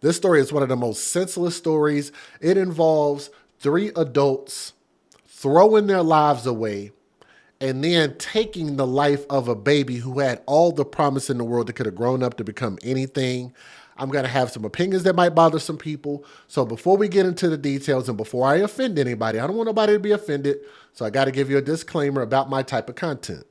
This story is one of the most senseless stories. It involves three adults throwing their lives away and then taking the life of a baby who had all the promise in the world that could have grown up to become anything. I'm going to have some opinions that might bother some people. So before we get into the details and before I offend anybody, I don't want nobody to be offended. So I got to give you a disclaimer about my type of content.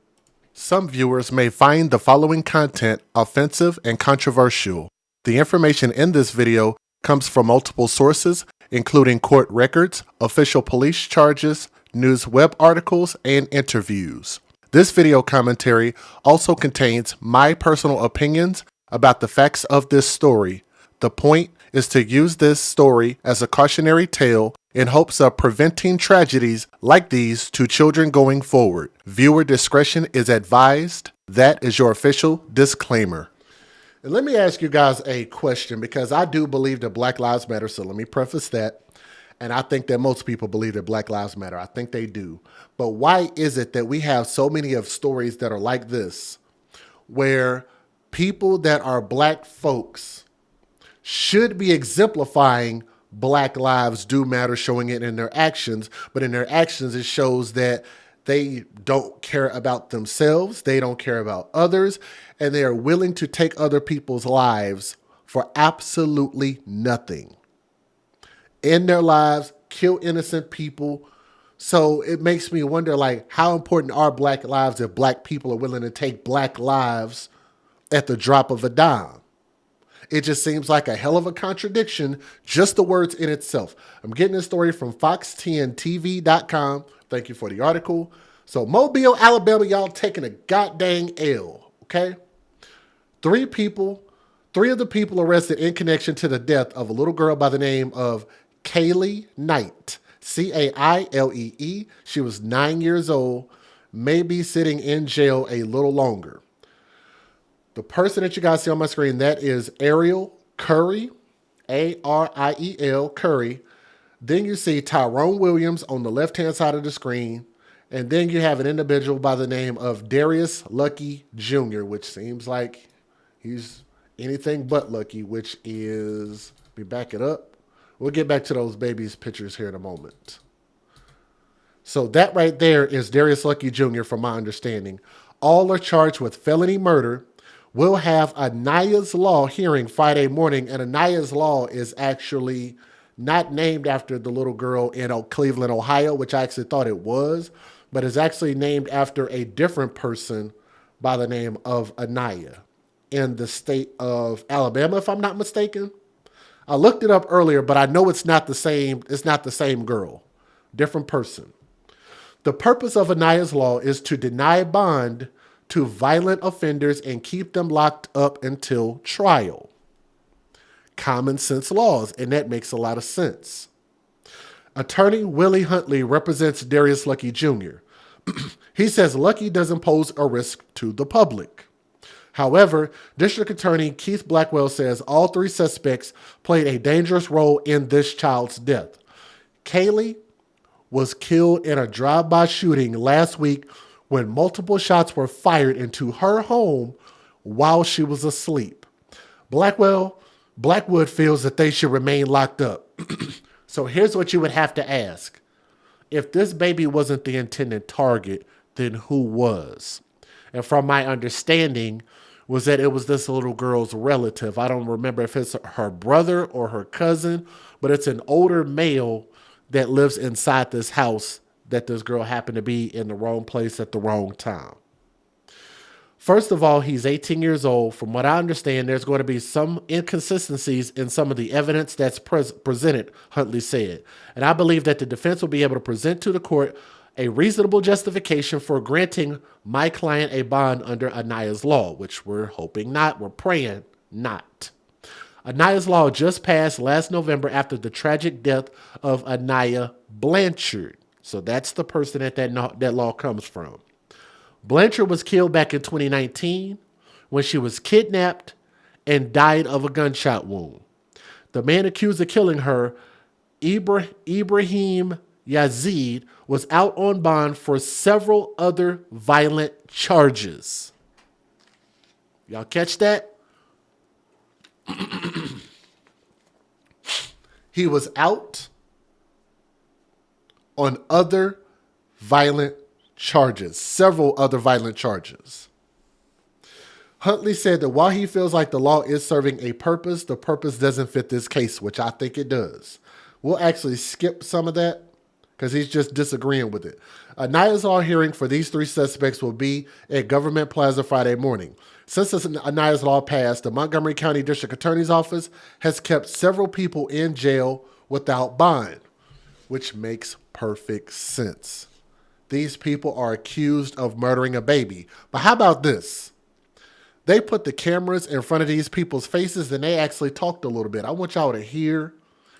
Some viewers may find the following content offensive and controversial. The information in this video comes from multiple sources, including court records, official police charges, news web articles, and interviews. This video commentary also contains my personal opinions about the facts of this story. The point is to use this story as a cautionary tale in hopes of preventing tragedies like these to children going forward. Viewer discretion is advised. That is your official disclaimer. And let me ask you guys a question, because I do believe that Black Lives Matter, so let me preface that. And I think that most people believe that Black Lives Matter. I think they do. But why is it that we have so many of stories that are like this, where people that are Black folks should be exemplifying Black lives do matter, showing it in their actions, but in their actions it shows that they don't care about themselves, they don't care about others, and they are willing to take other people's lives for absolutely nothing. In their lives, kill innocent people. So it makes me wonder, like, how important are Black lives if Black people are willing to take Black lives at the drop of a dime? It just seems like a hell of a contradiction, just the words in itself. I'm getting this story from fox10tv.com. Thank you for the article. So Mobile, Alabama, y'all taking a goddamn L, okay? Three of the people arrested in connection to the death of a little girl by the name of Cailee Knight, Cailee. She was 9 years old, may be sitting in jail a little longer. The person that you guys see on my screen, that is Ariel Curry, Ariel Curry. Then you see Tyrone Williams on the left-hand side of the screen. And then you have an individual by the name of Darius Lucky Jr., which seems like he's anything but lucky, which is, let me back it up. We'll get back to those babies' pictures here in a moment. So that right there is Darius Lucky Jr., from my understanding. All are charged with felony murder. We'll have Aniah's Law hearing Friday morning, and Aniah's Law is actually not named after the little girl in Cleveland, Ohio, which I actually thought it was, but is actually named after a different person by the name of Aniah in the state of Alabama, if I'm not mistaken. I looked it up earlier, but I know it's not the same. It's not the same girl, different person. The purpose of Aniah's Law is to deny bond to violent offenders and keep them locked up until trial. Common sense laws, and that makes a lot of sense. Attorney Willie Huntley represents Darius Lucky Jr. He says Lucky doesn't pose a risk to the public. However, District Attorney Keith Blackwell says all three suspects played a dangerous role in this child's death. Cailee was killed in a drive-by shooting last week when multiple shots were fired into her home while she was asleep. Blackwood feels that they should remain locked up. So here's what you would have to ask. If this baby wasn't the intended target, then who was? And from my understanding was that it was this little girl's relative. I don't remember if it's her brother or her cousin, but it's an older male that lives inside this house that this girl happened to be in the wrong place at the wrong time. First of all, he's 18 years old. From what I understand, there's going to be some inconsistencies in some of the evidence that's presented, Huntley said. And I believe that the defense will be able to present to the court a reasonable justification for granting my client a bond under Aniah's Law, which we're hoping not, we're praying not. Aniah's Law just passed last November after the tragic death of Aniah Blanchard. So that's the person that law comes from. Blanchard was killed back in 2019 when she was kidnapped and died of a gunshot wound. The man accused of killing her, Ibrahim Yazid, was out on bond for several other violent charges. Y'all catch that? He was out on other violent charges, several other violent charges. Huntley said that while he feels like the law is serving a purpose, the purpose doesn't fit this case, which I think it does. We'll actually skip some of that because he's just disagreeing with it. Aniah's law hearing for these three suspects will be at Government Plaza Friday morning. Since Aniah's law passed, the Montgomery County District Attorney's Office has kept several people in jail without bond, which makes perfect sense. These people are accused of murdering a baby. But how about this? They put the cameras in front of these people's faces and they actually talked a little bit. I want y'all to hear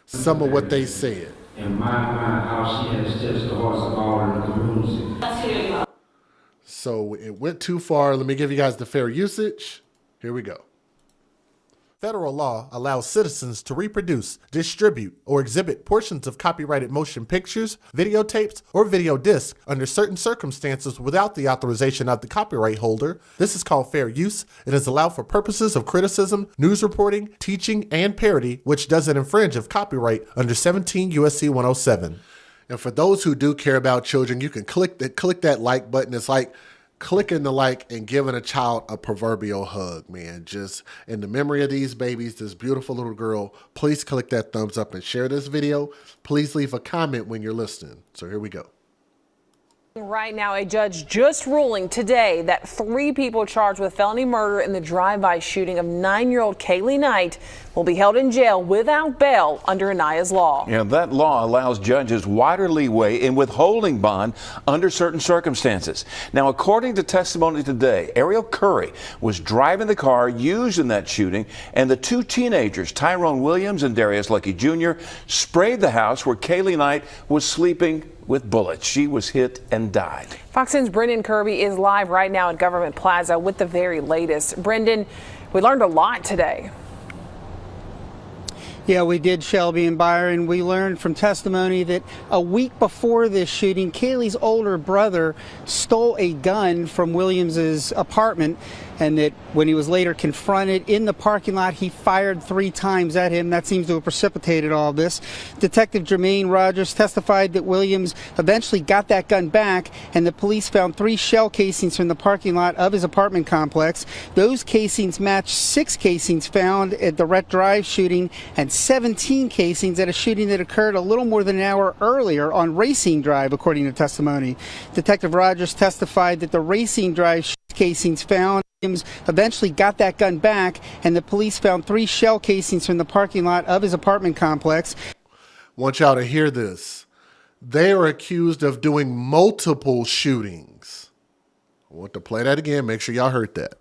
some of what they said. In my mind, how she has touched the hearts of all in the community. So it went too far. Let me give you guys the fair usage. Here we go. Federal law allows citizens to reproduce, distribute, or exhibit portions of copyrighted motion pictures, videotapes, or video discs under certain circumstances without the authorization of the copyright holder. This is called fair use. It is allowed for purposes of criticism, news reporting, teaching, and parody, which doesn't infringe of copyright under 17 U.S.C. 107. And for those who do care about children, you can click that like button. It's like clicking the like and giving a child a proverbial hug, man. Just in the memory of these babies, this beautiful little girl, please click that thumbs up and share this video. Please leave a comment when you're listening. So here we go. Right now, a judge just ruling today that 3 people charged with felony murder in the drive-by shooting of 9-year-old Cailee Knight will be held in jail without bail under Aniah's law. Yeah, that law allows judges wider leeway in withholding bond under certain circumstances. Now, according to testimony today, Ariel Curry was driving the car used in that shooting, and the 2 teenagers, Tyrone Williams and Darius Lucky Jr., sprayed the house where Cailee Knight was sleeping with bullets. She was hit and died. Fox 10's Brendan Kirby is live right now at Government Plaza with the very latest. Brendan, we learned a lot today. Yeah, we did, Shelby and Byron. We learned from testimony that a week before this shooting, Cailee's older brother stole a gun from Williams's apartment, and that when he was later confronted in the parking lot, he fired 3 times at him. That seems to have precipitated all this. Detective Jermaine Rogers testified that Williams eventually got that gun back, and the police found 3 shell casings from the parking lot of his apartment complex. Those casings matched 6 casings found at the Rhett Drive shooting and 17 casings at a shooting that occurred a little more than an hour earlier on Racine Drive, according to testimony. Detective Rogers testified that the Racine Drive casings found, Williams eventually got that gun back, and the police found 3 shell casings from the parking lot of his apartment complex. Want y'all to hear this. They are accused of doing multiple shootings. I want to play that again. Make sure y'all heard that.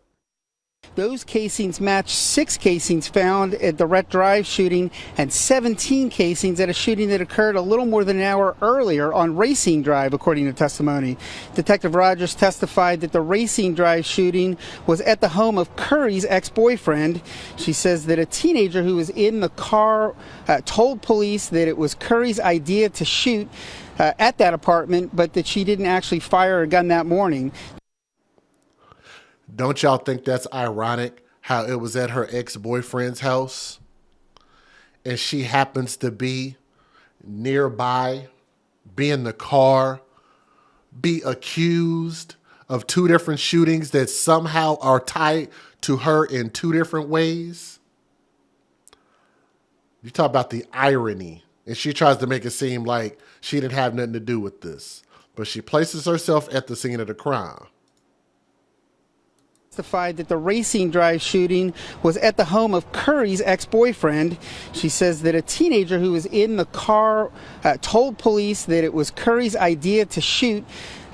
Those casings matched 6 casings found at the Rhett Drive shooting and 17 casings at a shooting that occurred a little more than an hour earlier on Racine Drive, according to testimony. Detective Rogers testified that the Racine Drive shooting was at the home of Curry's ex-boyfriend. She says that a teenager who was in the car told police that it was Curry's idea to shoot at that apartment, but that she didn't actually fire a gun that morning. Don't y'all think that's ironic how it was at her ex-boyfriend's house and she happens to be nearby, be in the car, be accused of 2 different shootings that somehow are tied to her in 2 different ways? You talk about the irony, and she tries to make it seem like she didn't have nothing to do with this, but she places herself at the scene of the crime. Testified that the Racine Drive shooting was at the home of Curry's ex-boyfriend. She says that a teenager who was in the car told police that it was Curry's idea to shoot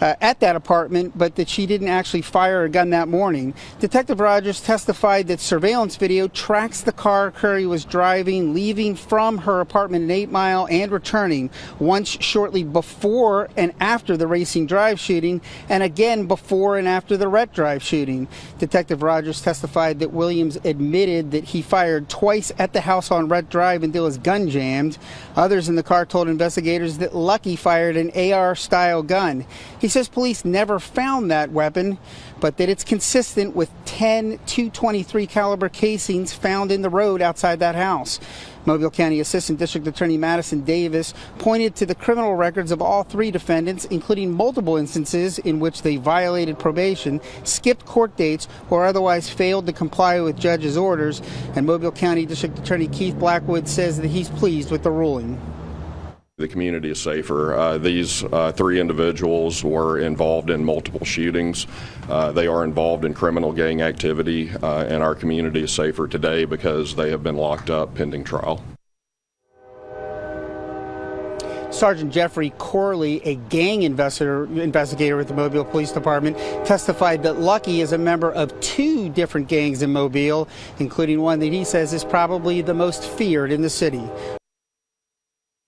at that apartment, but that she didn't actually fire a gun that morning. Detective Rogers testified that surveillance video tracks the car Curry was driving, leaving from her apartment in 8 Mile and returning, once shortly before and after the Racine Drive shooting, and again before and after the Rhett Drive shooting. Detective Rogers testified that Williams admitted that he fired twice at the house on Rhett Drive until his gun jammed. Others in the car told investigators that Lucky fired an AR-style gun. He says police never found that weapon, but that it's consistent with 10 .223 caliber casings found in the road outside that house. Mobile County Assistant District Attorney Madison Davis pointed to the criminal records of all three defendants, including multiple instances in which they violated probation, skipped court dates, or otherwise failed to comply with judge's orders. And Mobile County District Attorney Keith Blackwood says that he's pleased with the ruling. The community is safer. These three individuals were involved in multiple shootings. They are involved in criminal gang activity, and our community is safer today because they have been locked up pending trial. Sergeant Jeffrey Corley, a gang investigator with the Mobile Police Department, testified that Lucky is a member of two different gangs in Mobile, including one that he says is probably the most feared in the city.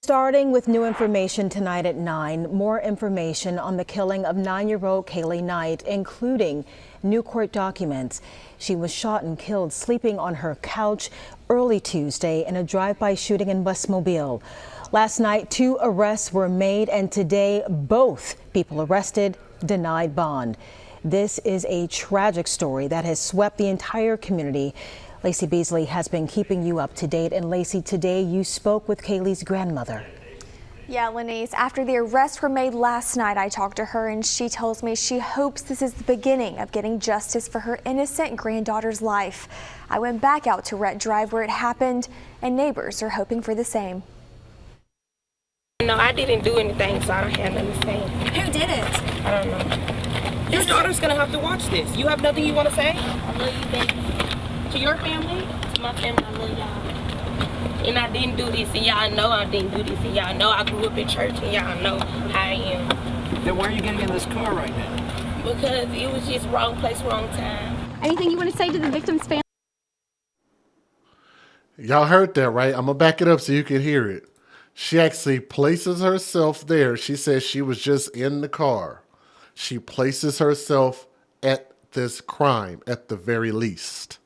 Starting with new information tonight at 9, more information on the killing of 9-year-old Cailee Knight, including new court documents. She was shot and killed sleeping on her couch early Tuesday in a drive-by shooting in West Mobile. Last night, 2 arrests were made, and today both people arrested denied bond. This is a tragic story that has swept the entire community. Lacey Beasley has been keeping you up to date. And Lacey, today you spoke with Cailee's grandmother. Yeah, Lenise, after the arrests were made last night, I talked to her and she tells me she hopes this is the beginning of getting justice for her innocent granddaughter's life. I went back out to Rhett Drive where it happened, and neighbors are hoping for the same. No, I didn't do anything, so I don't have nothing to say. Who did it? I don't know. Your daughter's gonna have to watch this. You have nothing you want to say? I love you, baby. To your family? To my family, I love y'all. And I didn't do this, and y'all know I didn't do this, and y'all know I grew up in church, and y'all know how I am. Then why are you getting in this car right now? Because it was just wrong place, wrong time. Anything you want to say to the victim's family? Y'all heard that, right? I'm going to back it up so you can hear it. She actually places herself there. She says she was just in the car. She places herself at this crime at the very least.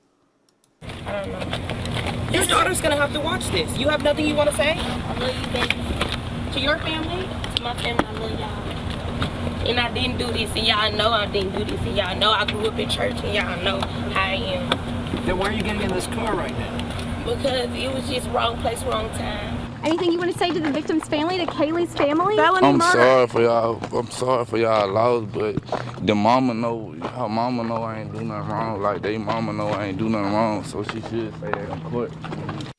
I don't know. Your daughter's gonna have to watch this. You have nothing you want to say? I love you, baby. To your family? To my family, I love y'all. And I didn't do this, and y'all know I didn't do this, and y'all know I grew up in church, and y'all know how I am. Then why are you getting in this car right now? Because it was just wrong place, wrong time. Anything you want to say to the victim's family, to Kaylee's family? I'm sorry for y'all. I'm sorry for y'all loss, but the mama know, her mama know I ain't do nothing wrong. Like they mama know I ain't do nothing wrong, so she should say that in court.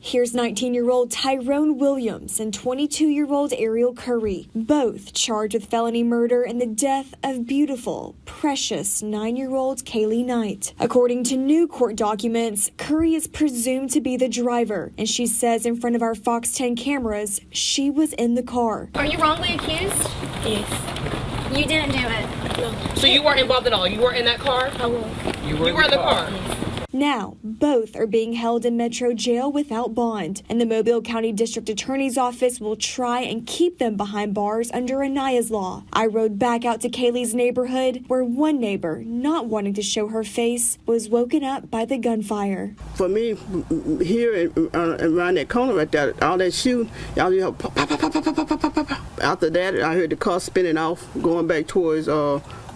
Here's 19-year-old Tyrone Williams and 22-year-old Ariel Curry, both charged with felony murder and the death of beautiful, precious 9-year-old Cailee Knight. According to new court documents, Curry is presumed to be the driver, and she says in front of our Fox 10 cameras she was in the car. Are you wrongly accused? Yes. You didn't do it. No. So you weren't involved at all? You were in that car? I was. You were in the car? Yes. Now, both are being held in Metro Jail without bond, and the Mobile County District Attorney's Office will try and keep them behind bars under Aniah's law. I rode back out to Kaylee's neighborhood, where one neighbor, not wanting to show her face, was woken up by the gunfire. For me, here around that corner right there, all that shooting, y'all hear pop, pop, pop, pop, pop, pop, pop, pop. After that, I heard the car spinning off, going back towards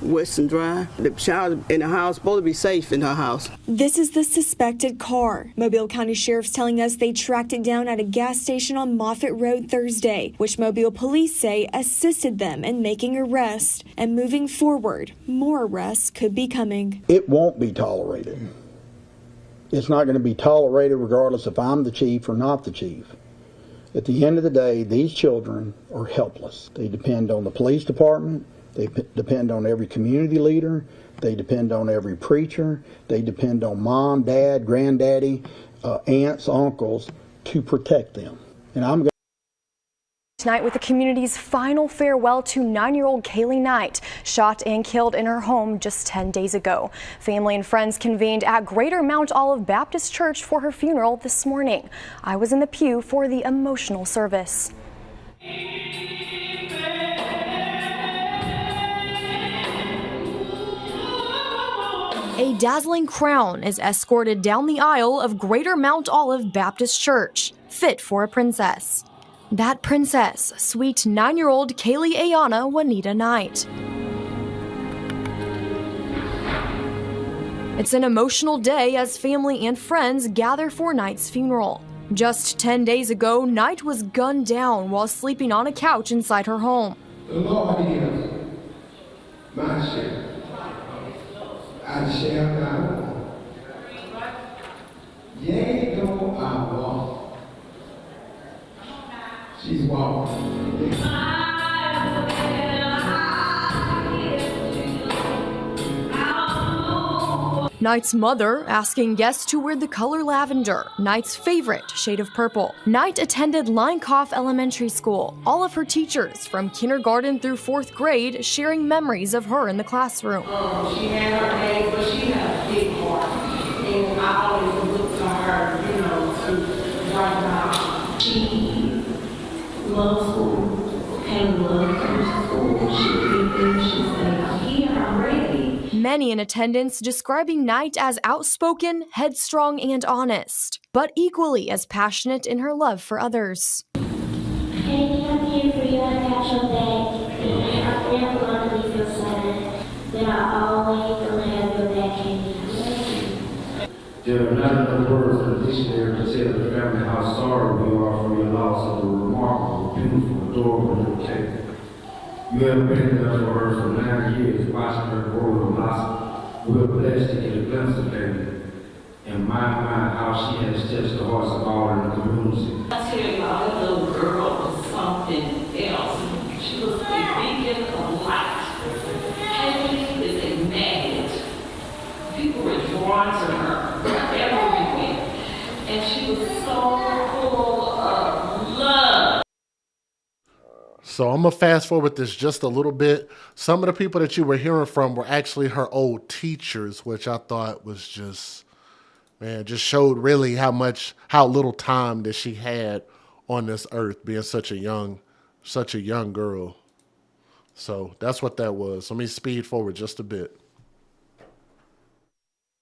Western Drive. The child in the house supposed to be safe in her house. This is the suspected car. Mobile County Sheriff's telling us they tracked it down at a gas station on Moffett Road Thursday, which Mobile police say assisted them in making arrests. And moving forward, more arrests could be coming. It won't be tolerated. It's not going to be tolerated regardless if I'm the chief or not the chief. At the end of the day, these children are helpless. They depend on the police department. They depend on every community leader. They depend on every preacher. They depend on mom, dad, granddaddy, aunts, uncles to protect them. And I'm going Tonight with the community's final farewell to 9-year-old Cailee Knight, shot and killed in her home just 10 days ago. Family and friends convened at Greater Mount Olive Baptist Church for her funeral this morning. I was in the pew for the emotional service. A dazzling crown is escorted down the aisle of Greater Mount Olive Baptist Church, fit for a princess. That princess, sweet 9-year-old Cailee Ayana Juanita Knight. It's an emotional day as family and friends gather for Knight's funeral. Just 10 days ago, Knight was gunned down while sleeping on a couch inside her home. The Lord is my shepherd. I shall not want. Yea, though I walk. She's walking. Knight's mother asking guests to wear the color lavender, Knight's favorite shade of purple. Knight attended Linecoff Elementary School. All of her teachers, from kindergarten through 4th grade, sharing memories of her in the classroom. She had her days, but she had a big heart. And I always looked to her, to write down. She loved school, and loved coming to school. She did things, she said, I'm here, I'm ready. Many in attendance describing Knight as outspoken, headstrong, and honest, but equally as passionate in her love for others. Hey, I'm here for you. I got your back. I'm never going to leave your side. That I always gonna have your back, Cailee. There are not enough words in the dictionary to tell the family how sorry we are for your loss of a remarkable, beautiful, adorable little Cailee. You have been there for her for 9 years, watching her grow and blossom. We are blessed to get a glimpse of Cailee. And my, how she has touched the hearts of all in the community. I tell you, that little girl was something else. She was a beacon of light. Cailee is a magnet. People were drawn to her everywhere. And she was so full of love. So I'm going to fast forward this just a little bit. Some of the people that you were hearing from were actually her old teachers, which I thought was just showed really how little time that she had on this earth, being such a young girl. So that's what that was. Let me speed forward just a bit.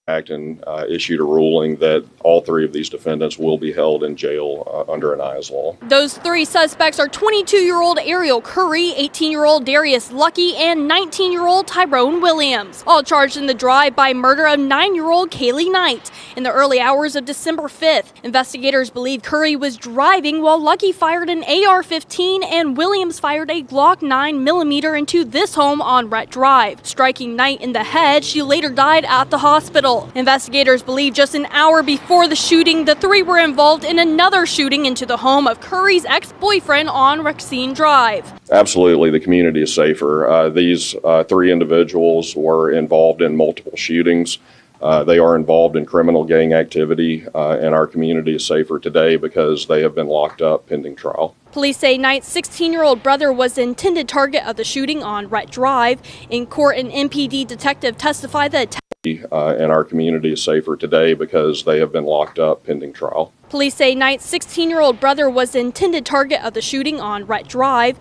And issued a ruling that all 3 of these defendants will be held in jail under Aniah's law. Those 3 suspects are 22-year-old Ariel Curry, 18-year-old Darius Lucky, and 19-year-old Tyrone Williams, all charged in the drive-by murder of 9-year-old Cailee Knight in the early hours of December 5th. Investigators believe Curry was driving while Lucky fired an AR-15 and Williams fired a Glock 9mm into this home on Rhett Drive, striking Knight in the head. She later died at the hospital. Investigators believe just an hour before the shooting, the 3 were involved in another shooting into the home of Curry's ex-boyfriend on Rexine Drive. Absolutely, the community is safer. These 3 individuals were involved in multiple shootings. They are involved in criminal gang activity, and our community is safer today because they have been locked up pending trial. Police say Knight's 16-year-old brother was the intended target of the shooting on Rhett Drive. In court, an MPD detective testified that and our community is safer today because they have been locked up pending trial. Police say Knight's 16-year-old brother was the intended target of the shooting on Rhett Drive.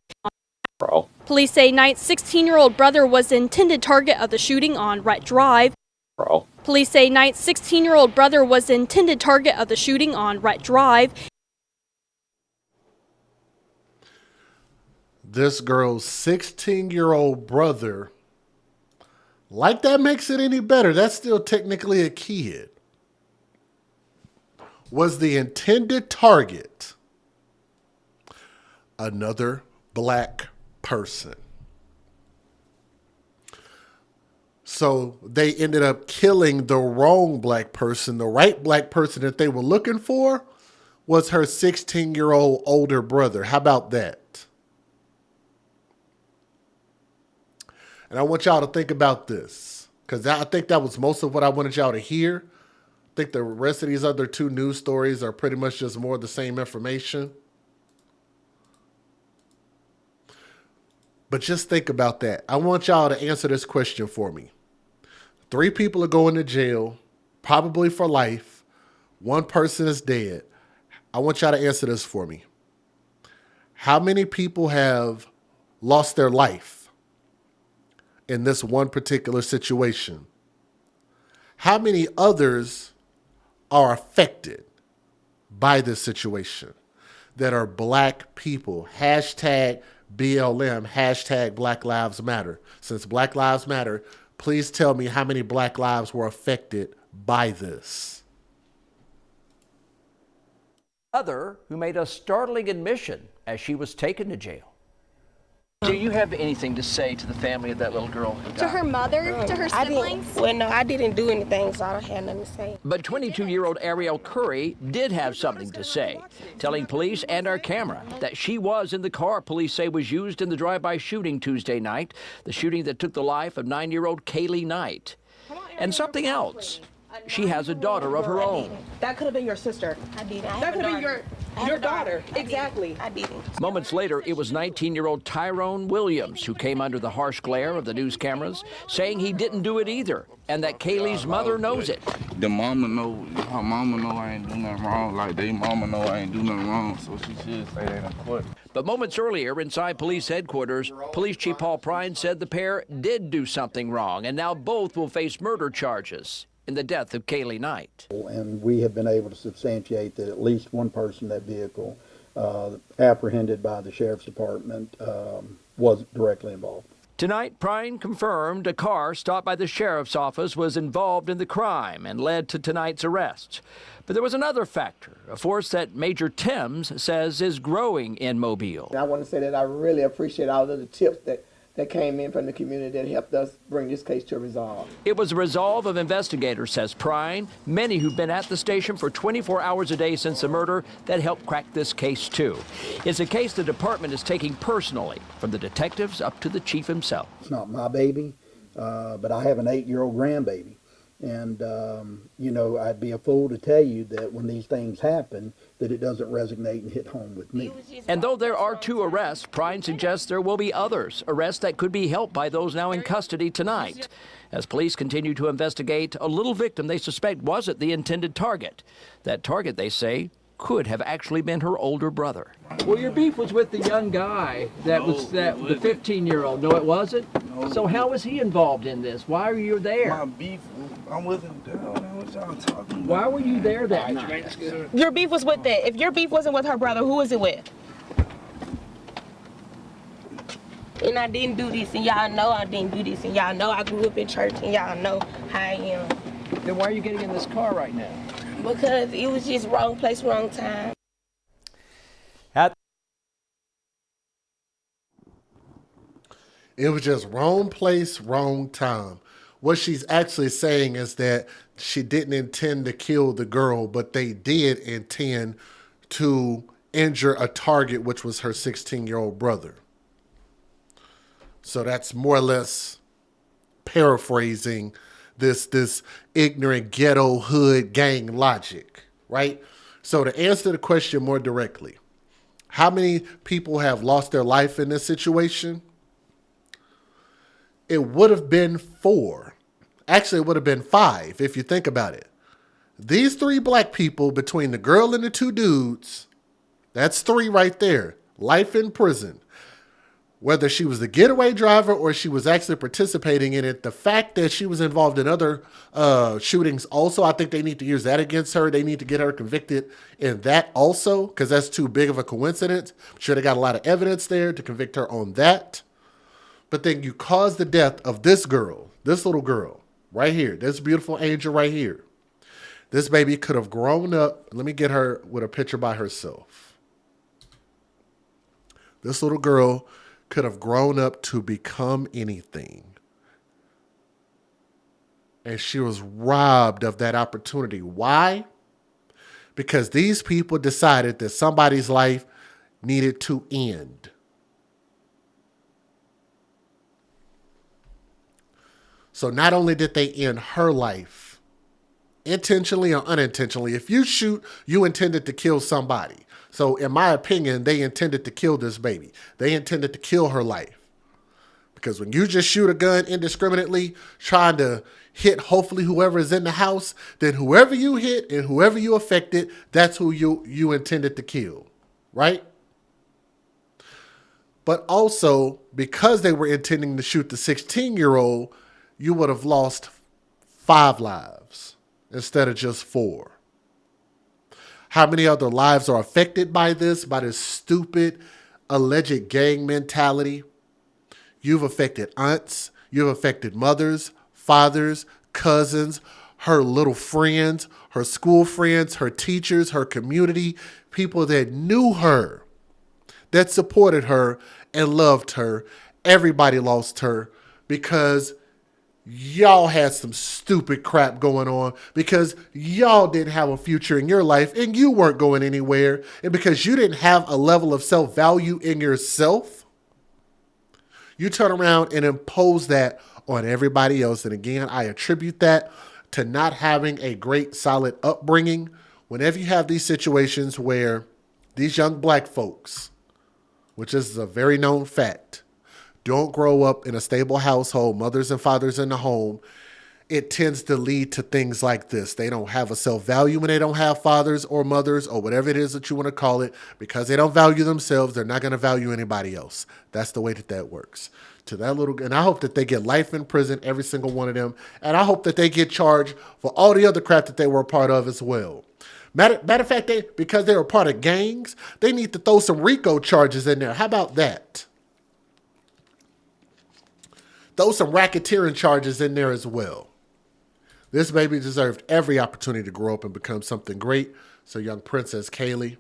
Police say Knight's 16-year-old brother was the intended target of the shooting on Rhett Drive. Police say Knight's 16-year-old brother was the intended target of the shooting on Rhett Drive. This girl's 16-year-old brother, like that makes it any better, that's still technically a kid, was the intended target. Another black person. So they ended up killing the wrong black person. The right black person that they were looking for was her 16-year-old older brother. How about that? And I want y'all to think about this, because I think that was most of what I wanted y'all to hear. I think the rest of these other 2 news stories are pretty much just more of the same information. But just think about that. I want y'all to answer this question for me. 3 people are going to jail, probably for life. 1 person is dead. I want y'all to answer this for me. How many people have lost their life in this one particular situation? How many others are affected by this situation that are black people? Hashtag BLM, hashtag Black Lives Matter. Since Black Lives Matter, please tell me how many black lives were affected by this. Mother who made a startling admission as she was taken to jail. Do you have anything to say to the family of that little girl who died? To her mother, to her siblings? Well, no, I didn't do anything, so I don't have nothing to say. But 22-year-old Ariel Curry did have something to say, telling police and our camera that she was in the car police say was used in the drive-by shooting Tuesday night, the shooting that took the life of 9-year-old Cailee Knight. And something else. She has a daughter of her own. That could have been your sister. I didn't. That could have been your daughter. Exactly. I didn't. Moments later, it was 19-year-old Tyrone Williams who came under the harsh glare of the news cameras, saying he didn't do it either, and that Kaylee's mother knows it. The mama know, her mama know I ain't do nothing wrong. Like, they mama know I ain't do nothing wrong, so she should say that in court. But moments earlier, inside police headquarters, Police Chief Paul Prine said the pair did do something wrong, and now both will face murder charges in the death of Cailee Knight. And we have been able to substantiate that at least one person in that vehicle, apprehended by the Sheriff's Department, was directly involved. Tonight, Prine confirmed a car stopped by the Sheriff's Office was involved in the crime and led to tonight's arrest. But there was another factor, a force that Major Thames says is growing in Mobile. I want to say that I really appreciate all of the tips that came in from the community that helped us bring this case to a resolve. It was a resolve of investigators, says Prine, many who've been at the station for 24 hours a day since the murder that helped crack this case too. It's a case the department is taking personally, from the detectives up to the chief himself. It's not my baby, but I have an 8-year-old grandbaby. And, you know, I'd be a fool to tell you that when these things happen, that it doesn't resonate and hit home with me. And though there are 2 arrests, Prine suggests there will be others, arrests that could be helped by those now in custody tonight. As police continue to investigate, a little victim they suspect wasn't the intended target. That target, they say, could have actually been her older brother. Well, your beef was with the young guy the 15-year-old. No, it wasn't? No. So how was he involved in this? Why were you there? My beef, I wasn't there. What y'all talking about? Why were you there that night? Your beef was with that. If your beef wasn't with her brother, who was it with? And I didn't do this, and y'all know I didn't do this, and y'all know I grew up in church, and y'all know how I am. Then why are you getting in this car right now? Because it was just wrong place, wrong time. It was just wrong place, wrong time. What she's actually saying is that she didn't intend to kill the girl, but they did intend to injure a target, which was her 16-year-old brother. So that's more or less paraphrasing this ignorant ghetto hood gang logic, right? So to answer the question more directly, how many people have lost their life in this situation? It would have been 4. Actually, it would have been 5 if you think about it. These 3 black people, between the girl and the 2 dudes, that's 3 right there. Life in prison. Whether she was the getaway driver or she was actually participating in it, the fact that she was involved in other shootings also, I think they need to use that against her. They need to get her convicted in that also, because that's too big of a coincidence. I'm sure they got a lot of evidence there to convict her on that. But then you caused the death of this girl, this little girl right here, this beautiful angel right here. This baby could have grown up. Let me get her with a picture by herself. This little girl could have grown up to become anything. And she was robbed of that opportunity. Why? Because these people decided that somebody's life needed to end. So not only did they end her life, intentionally or unintentionally, if you shoot, you intended to kill somebody. So in my opinion, they intended to kill this baby. They intended to kill her life. Because when you just shoot a gun indiscriminately, trying to hit hopefully whoever is in the house, then whoever you hit and whoever you affected, that's who you intended to kill, right? But also, because they were intending to shoot the 16-year-old, you would have lost 5 lives instead of just 4. How many other lives are affected by this stupid, alleged gang mentality? You've affected aunts, you've affected mothers, fathers, cousins, her little friends, her school friends, her teachers, her community, people that knew her, that supported her and loved her. Everybody lost her because y'all had some stupid crap going on, because y'all didn't have a future in your life and you weren't going anywhere, and because you didn't have a level of self-value in yourself, you turn around and impose that on everybody else. And again, I attribute that to not having a great, solid upbringing. Whenever you have these situations where these young black folks, which is a very known fact, don't grow up in a stable household, mothers and fathers in the home, it tends to lead to things like this. They don't have a self-value when they don't have fathers or mothers or whatever it is that you want to call it. Because they don't value themselves, they're not going to value anybody else. That's the way that works. To that little, and I hope that they get life in prison, every single one of them. And I hope that they get charged for all the other crap that they were a part of as well. Matter of fact, because they were part of gangs, they need to throw some RICO charges in there. How about that? Throw some racketeering charges in there as well. This baby deserved every opportunity to grow up and become something great. So young Princess Cailee,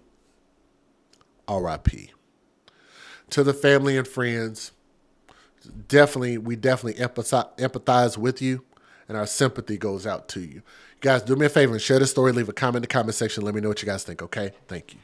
R.I.P. To the family and friends, we definitely empathize with you, and our sympathy goes out to you. You guys, do me a favor and share this story. Leave a comment in the comment section. Let me know what you guys think, okay? Thank you.